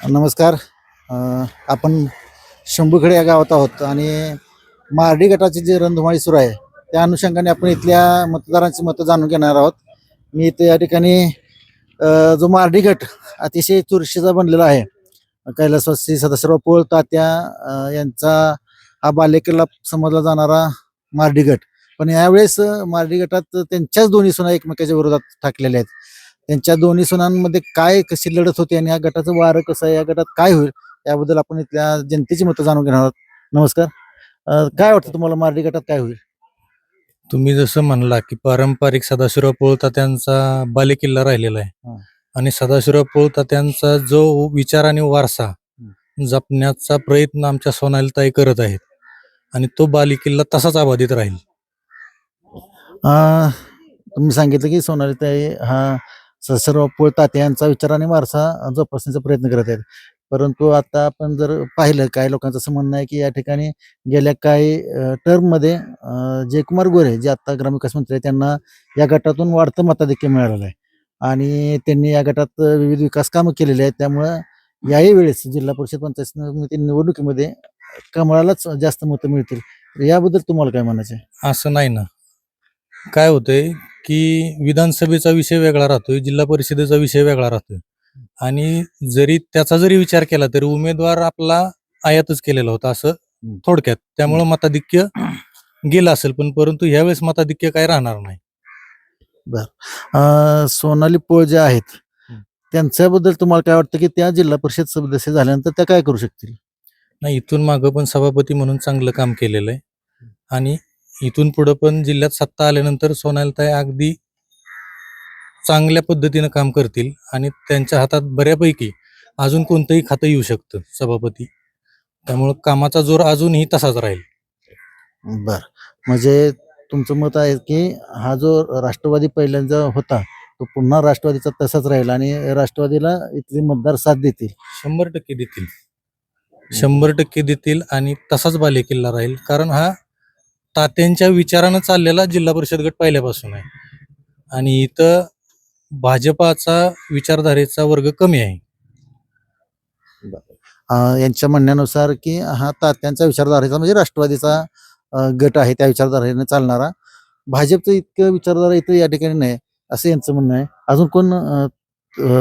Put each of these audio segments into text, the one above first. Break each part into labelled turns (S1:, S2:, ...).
S1: नमस्कार. आपण शंभूखेडे या गावात आहोत आणि मार्डी गटाची जी रणधुमाळी सुरू आहे त्या अनुषंगाने आपण इथल्या मतदारांची मतं जाणून घेणार आहोत. मी इथे या ठिकाणी जो मार्डी गट अतिशय चुरशीचा बनलेला आहे. कैलासवासी सदाशिवराव पोळ तात्या यांचा हा बालेकिल्ला समजला जाणारा मार्डी गट. पण यावेळेस मार्डी गटात त्यांच्याच दोन्ही सुना एकमेकाच्या विरोधात ठाकलेल्या आहेत. त्यांच्या दोन्ही सुनांमध्ये काय कशी लढत होती आणि या गटाचं वारं कसं आहे, या गटात काय होईल याबद्दल आपण इथल्या जनतेची मतं जाणून घेणार आहोत. नमस्कार. काय वाटतं तुम्हाला मार्डी गटात काय होईल?
S2: तुम्ही जसं म्हणला की पारंपरिक सदाशिवराव पोळ तात्यांचा बालेकिल्ला राहिलेला आहे आणि सदाशिवराव पोळ तात्यांचा जो विचार आणि वारसा जपण्याचा प्रयत्न आमच्या सोनालीताई करत आहेत आणि तो बालेकिल्ला तसाच अबाधित राहील.
S1: तुम्ही सांगितलं की सोनालीताई हा सदाशिवराव पोळ तात्या यांचा विचार आणि वारसा जोपासण्याचा प्रयत्न करत आहेत. परंतु आता आपण जर पाहिलं काही लोकांचं असं म्हणणं आहे की या ठिकाणी गेल्या काही टर्ममध्ये जयकुमार गोरे जे आता ग्रामविकास मंत्री आहेत त्यांना या गटातून वाढतं मताधिक्य मिळालेलं आहे आणि त्यांनी या गटात विविध विकास कामं केलेली आहेत. त्यामुळं याही वेळेस जिल्हा परिषद पंचायत समिती निवडणुकीमध्ये कमळालाच जास्त मतं मिळतील. तर याबद्दल तुम्हाला काय म्हणायचं आहे?
S2: असं नाही ना. काय होतंय की विधानसभेचा विषय वेगळा राहतोय, जिल्हा परिषदेचा विषय वेगळा राहतोय आणि त्याचा जरी विचार केला तरी उमेदवार आपला आयातच केलेला होता असं थोडक्यात. त्यामुळं मताधिक्य गेलं असेल, पण परंतु ह्यावेळेस मताधिक्य काय राहणार नाही.
S1: सोनाली पोळ ज्या आहेत त्यांच्याबद्दल तुम्हाला काय वाटतं की त्या जिल्हा परिषद सदस्य झाल्यानंतर त्या काय करू शकतील?
S2: नाही, इथून मागं पण सभापती म्हणून चांगलं काम केलेलं आहे आणि इथून पुढं पण जिल्ह्यात सत्ता आल्यानंतर सोनालीताई अगदी चांगल्या पद्धतीनं काम करतील आणि त्यांच्या हातात बऱ्यापैकी अजून कोणतंही खातं येऊ शकतं सभापती. त्यामुळं कामाचा जोर अजूनही तसाच राहील.
S1: बर, म्हणजे तुमचं मत आहे की हा जो राष्ट्रवादी पहिल्यांदा होता तो पुन्हा राष्ट्रवादीचा तसाच राहील आणि राष्ट्रवादीला इथले मतदार साथ देतील.
S2: 100% देतील, 100% देतील आणि तसाच बालेकिल्ला राहील. कारण हा तात्यांच्या विचारानं चाललेला जिल्हा परिषद गट पहिल्यापासून आहे आणि इथं भाजपाचा विचारधारेचा वर्ग कमी आहे.
S1: यांच्या म्हणण्यानुसार की हा तात्यांचा विचारधारेचा म्हणजे राष्ट्रवादीचा गट आहे, त्या विचारधारेने चालणारा. भाजपचं इतकं विचारधारा इथं या ठिकाणी नाही असं यांचं म्हणणं आहे. अजून कोण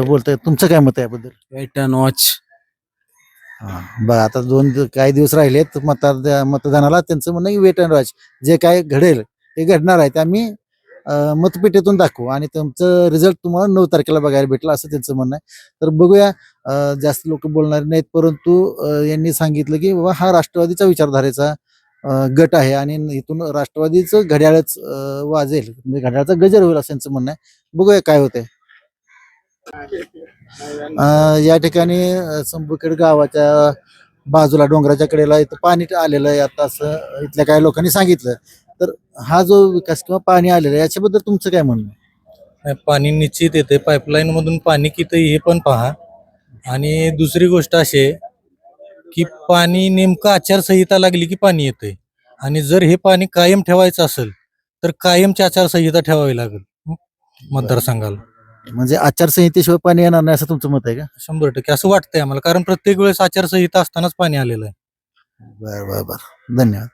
S1: बोलतंय? तुमचं काय मत आहे याबद्दल?
S3: Wait and watch.
S1: बरं, आता काही दिवस राहिलेत मतदानाला. त्यांचं म्हणणं की वेट अँड वॉच, जे काय घडेल ते घडणार आहे, ते आम्ही मतपेटीतून दाखवू आणि तुमचं रिझल्ट तुम्हाला 9 तारखेला बघायला भेटला असं त्यांचं म्हणणं आहे. तर बघूया, जास्त लोक बोलणार नाहीत, परंतु यांनी सांगितलं की बाबा हा राष्ट्रवादीचा विचारधारेचा गट आहे आणि इथून राष्ट्रवादीचं घड्याळच वाजेल, म्हणजे घड्याळाचा गजर होईल असं त्यांचं म्हणणं आहे. बघूया काय होतंय. या ठिकाणी संभूखेड गावाच्या बाजूला डोंगराच्या कडेला इथं पाणी आलेलं आहे आता असं इथल्या काही लोकांनी सांगितलं. तर हा जो विकास किंवा पाणी आलेलं आहे याच्याबद्दल तुमचं काय म्हणणं आहे?
S2: पाणी निश्चित येते, पाईपलाईन मधून पाणी किती हे पण पहा. आणि दुसरी गोष्ट अशी आहे की पाणी नेमकं आचारसंहिता लागली की पाणी येतंय आणि जर हे पाणी कायम ठेवायचं असेल तर कायमची आचारसंहिता ठेवावी लागेल मतदारसंघाला.
S1: म्हणजे आचारसंहितेशिवाय पाणी येणार नाही असं तुमचं मत आहे का?
S2: 100% असं वाटतंय आम्हाला, कारण प्रत्येक वेळेस आचारसंहिता असतानाच पाणी आलेलं आहे.
S1: बरं बरं बरं, धन्यवाद.